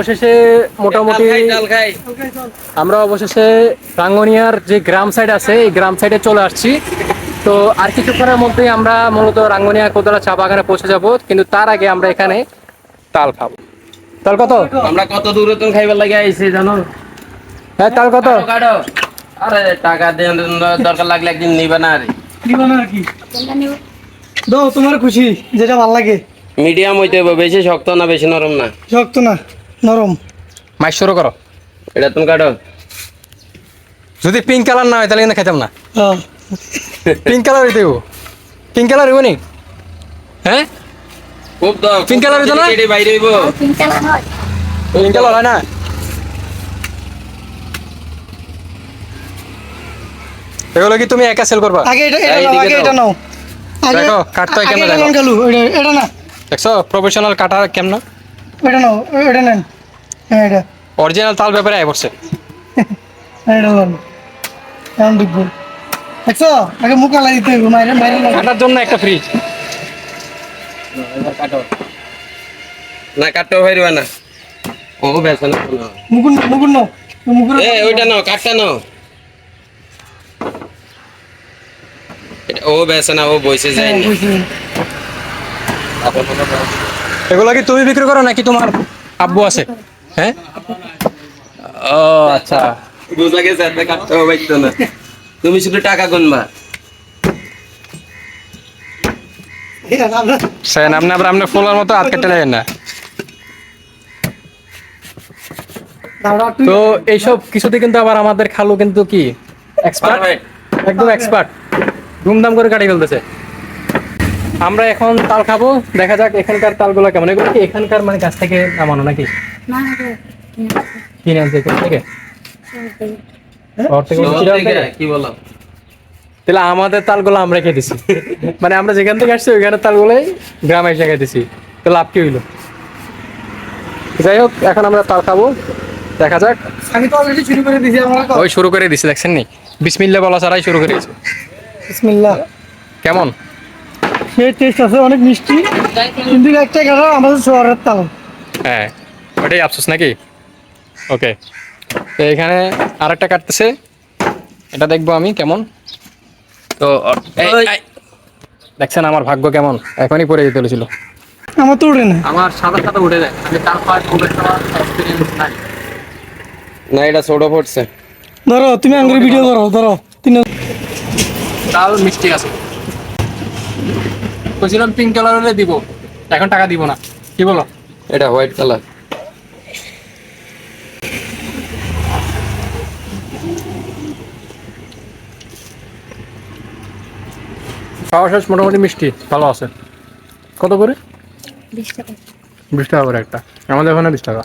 অবশেষে মোটামুটি আমরা অবশেষে রাঙ্গুনিয়ার যে গ্রাম সাইড আছে এই গ্রাম সাইডে চলে আসছি। তো আর কিছুক্ষণের মধ্যেই আমরা মূলত রাঙ্গুনিয়া কোদালা চা বাগানে পৌঁছে যাব, কিন্তু তার আগে আমরা এখানে তাল খাবো। তাল কত? আমরা কত দূরে তো খাইবার লাগে আইছি জানো? হ্যাঁ, তাল কত? কাটো। আরে টাকা দেন, দরকার লাগলে একদিন নিবা না। আরে নিবা না কি দাও, তোমার খুশি যেটা ভালো লাগে। মিডিয়াম হইতে হবে, বেশি শক্ত না বেশি নরম না। শক্ত না নরম। মাইক শুরু করো। এটা তুমি কাটো। যদি পিঙ্ক কালার না হয় তাহলে কিন্তু খেতাম না। হ্যাঁ পিঙ্ক কালার হইতে পিঙ্ক কালার হইব নি? হ্যাঁ, খুব দাও। পিঙ্ক কালার হইতো না? এটি বাইরে হইব। পিঙ্ক কালার হয় না? এগুলো কি তুমি একা সেল করবা? আগে এটা এই নাও, দিকে আগে দাও। এটা নাও। আগে দেখো কাটতে হয় কেমন, আগে এটা দেখো নাও গেলু, এটা না, দেখছো প্রফেশনাল কাটার কেমন। এটা নাও, এটা নেন। হ্যাঁ এটা অরিজিনাল তাল ব্যাপারে আয় পড়ছে। এটা নাও। এখন দেখবো দেখছো, আগে মুখ আলাই দিতে হবে, মাইরে মাইরে না। কাটার জন্য একটা ফ্রিজ। এবার কাটো। না কাটতে পারবা না। ও বেশ না। মুকুন মুকুন নাও, মুকুন এ ওইটা নাও, কাটটা নাও। ও বেশ না, ও বসে যায় না। এগুলো কি তুমি বিক্রি করো নাকি তোমার আব্বু আছে? হ্যাঁ, ও আচ্ছা। বুঝা গেছে, আপনি কাটতে হবে তো না। তুমি শুধু টাকা গুনবা। সেন আপনি আবার আপনি ফুলার মতো হাত কেটে নেবেন না। তো এইসব কিছুতে কিন্তু আবার আমাদের খালু কিন্তু কি এক্সপার্ট, একদম এক্সপার্ট, ধুমধাম করে কাটিয়ে ফেলতেছে। আমরা এখন তাল খাবো, দেখা যাক এখানকার তালগুলো কেমন। এগুলো কি এখানকার মানে গাছ থেকে নামানো নাকি কিনে আনছে কোথা থেকে? শহর থেকে চিরাল থেকে? কি বলো? তাহলে আমাদের তালগুলো আমরা খেয়ে দিছি, মানে আমরা যেখান থেকে আসছি ওইখানে তালগুলোই গ্রামে এসে খেতেছি, তো লাভ কি হইলো? যাই হোক, এখন আমরা তাল খাবো, দেখা যাক। আমি তো অলরেডি শুরু করে দিয়েছি আমরা। ওই শুরু করে দিছি, দেখছেন নি? বিসমিল্লাহ বলা ছাড়াই শুরু করে দিয়েছে। বিসমিল্লাহ। কেমন? সেই টেস্ট আছে, অনেক মিষ্টি, কিন্তু একটা কারণ আমাদের শহরের তাল। হ্যাঁ, ওটাই আফসোস নাকি? ওকে, তো এখানে আরেকটা কাটতেছে, এটা দেখবো আমি কেমন। তো দেখছেন আমার ভাগ্য কেমন, এখনই পড়ে যেতে হয়েছিল। আমার তো উঠে না। আমার সাদা সাদা উঠে যায়, আমি তার এক্সপিরিয়েন্স নাই। না এটা ছোট পড়ছে। ধরো তুমি আঙ্গুরি ভিডিও করো, ধরো তিন। তাল মিষ্টি আছে, বলছিলাম পিঙ্ক কালার হলে দিব, এখন টাকা দিব না, কি বলো? এটা হোয়াইট কালার। খাওয়া শেষ, মোটামুটি মিষ্টি ভালো আছে। কত করে? 20 টাকা। 20 টাকা করে একটা, আমাদের ওখানে 20 টাকা।